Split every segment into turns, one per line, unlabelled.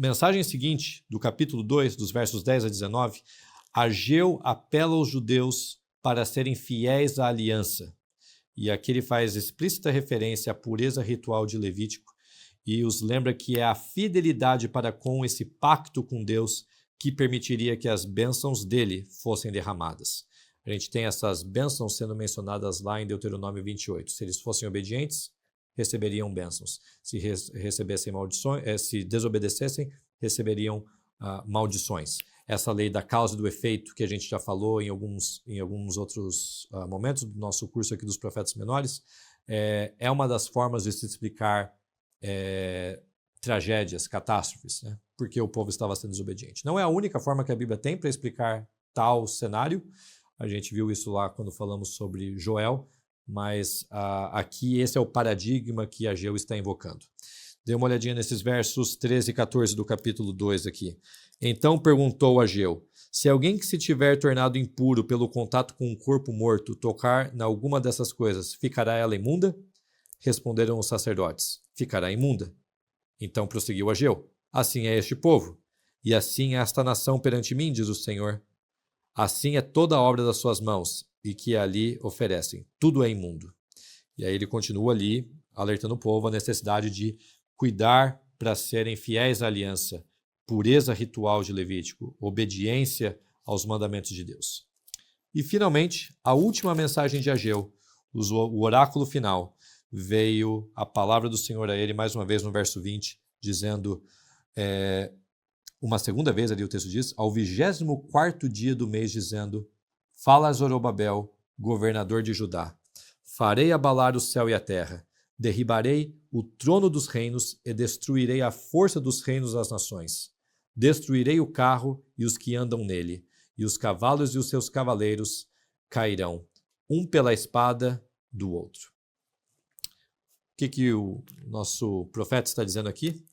mensagem seguinte, do capítulo 2, dos versos 10 a 19, Ageu apela aos judeus para serem fiéis à aliança. E aqui ele faz explícita referência à pureza ritual de Levítico e os lembra que é a fidelidade para com esse pacto com Deus que permitiria que as bênçãos dele fossem derramadas. A gente tem essas bênçãos sendo mencionadas lá em Deuteronômio 28. Se eles fossem obedientes, receberiam bênçãos. Se recebessem maldições, se desobedecessem, receberiam maldições. Essa lei da causa e do efeito, que a gente já falou em alguns outros momentos do nosso curso aqui dos profetas menores, é uma das formas de se explicar tragédias, catástrofes, né? Porque o povo estava sendo desobediente. Não é a única forma que a Bíblia tem para explicar tal cenário. A gente viu isso lá quando falamos sobre Joel, mas aqui esse é o paradigma que Ageu está invocando. Dê uma olhadinha nesses versos 13 e 14 do capítulo 2 aqui. Então perguntou Ageu, se alguém que se tiver tornado impuro pelo contato com um corpo morto tocar em alguma dessas coisas, ficará ela imunda? Responderam os sacerdotes, ficará imunda. Então prosseguiu Ageu, assim é este povo, e assim é esta nação perante mim, diz o Senhor. Assim é toda a obra das suas mãos, e que ali oferecem. Tudo é imundo. E aí ele continua ali, alertando o povo a necessidade de cuidar para serem fiéis à aliança, pureza ritual de Levítico, obediência aos mandamentos de Deus. E, finalmente, a última mensagem de Ageu, o oráculo final, veio a palavra do Senhor a ele, mais uma vez no verso 20, dizendo... uma segunda vez, ali o texto diz, ao 24º dia do mês, dizendo, fala a Zorobabel, governador de Judá, farei abalar o céu e a terra, derribarei o trono dos reinos e destruirei a força dos reinos das nações. Destruirei o carro e os que andam nele, e os cavalos e os seus cavaleiros cairão, um pela espada do outro. O que o nosso profeta está dizendo aqui?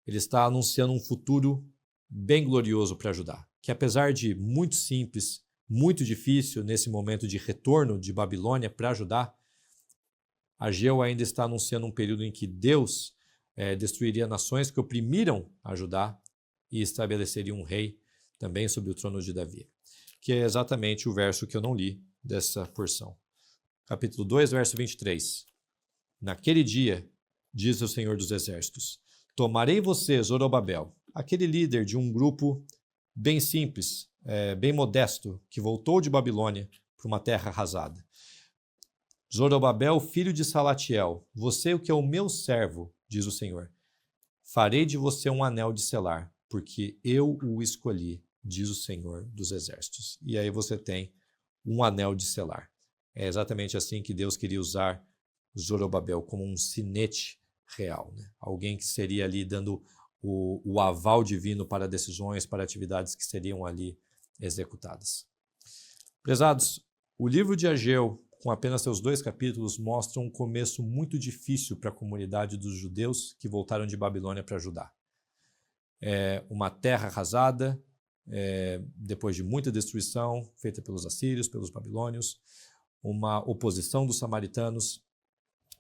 Ele está anunciando um futuro bem glorioso para Judá, que apesar de muito simples, muito difícil nesse momento de retorno de Babilônia para Judá, Ageu ainda está anunciando um período em que Deus destruiria nações que oprimiram a Judá e estabeleceria um rei também sobre o trono de Davi, que é exatamente o verso que eu não li dessa porção. Capítulo 2, verso 23. Naquele dia, diz o Senhor dos Exércitos, tomarei você, Zorobabel, aquele líder de um grupo bem simples, bem modesto, que voltou de Babilônia para uma terra arrasada. Zorobabel, filho de Salatiel, você o que é o meu servo, diz o Senhor. Farei de você um anel de selar, porque eu o escolhi, diz o Senhor dos Exércitos. E aí você tem um anel de selar. É exatamente assim que Deus queria usar Zorobabel, como um sinete real, né? Alguém que seria ali dando o aval divino para decisões, para atividades que seriam ali executadas. Prezados, o livro de Ageu, com apenas seus 2 capítulos, mostra um começo muito difícil para a comunidade dos judeus que voltaram de Babilônia para Judá. Uma terra arrasada, depois de muita destruição feita pelos assírios, pelos babilônios, uma oposição dos samaritanos,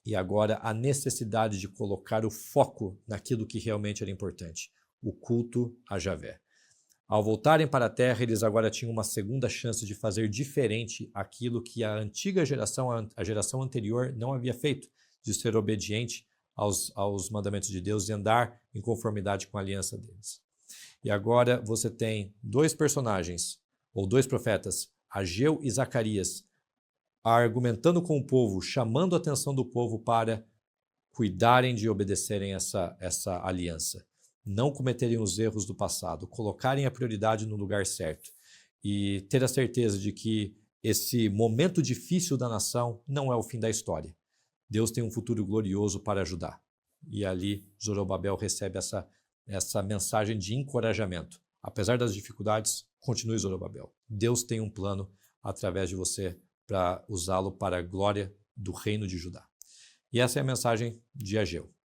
e agora a necessidade de colocar o foco naquilo que realmente era importante, o culto a Javé. Ao voltarem para a terra, eles agora tinham uma segunda chance de fazer diferente aquilo que a antiga geração, a geração anterior, não havia feito, de ser obediente aos mandamentos de Deus e andar em conformidade com a aliança deles. E agora você tem 2 personagens, ou 2 profetas, Ageu e Zacarias, argumentando com o povo, chamando a atenção do povo para cuidarem de obedecerem essa aliança, não cometerem os erros do passado, colocarem a prioridade no lugar certo e ter a certeza de que esse momento difícil da nação não é o fim da história. Deus tem um futuro glorioso para ajudar. E ali Zorobabel recebe essa mensagem de encorajamento. Apesar das dificuldades, continue Zorobabel. Deus tem um plano através de você para usá-lo para a glória do reino de Judá. E essa é a mensagem de Ageu.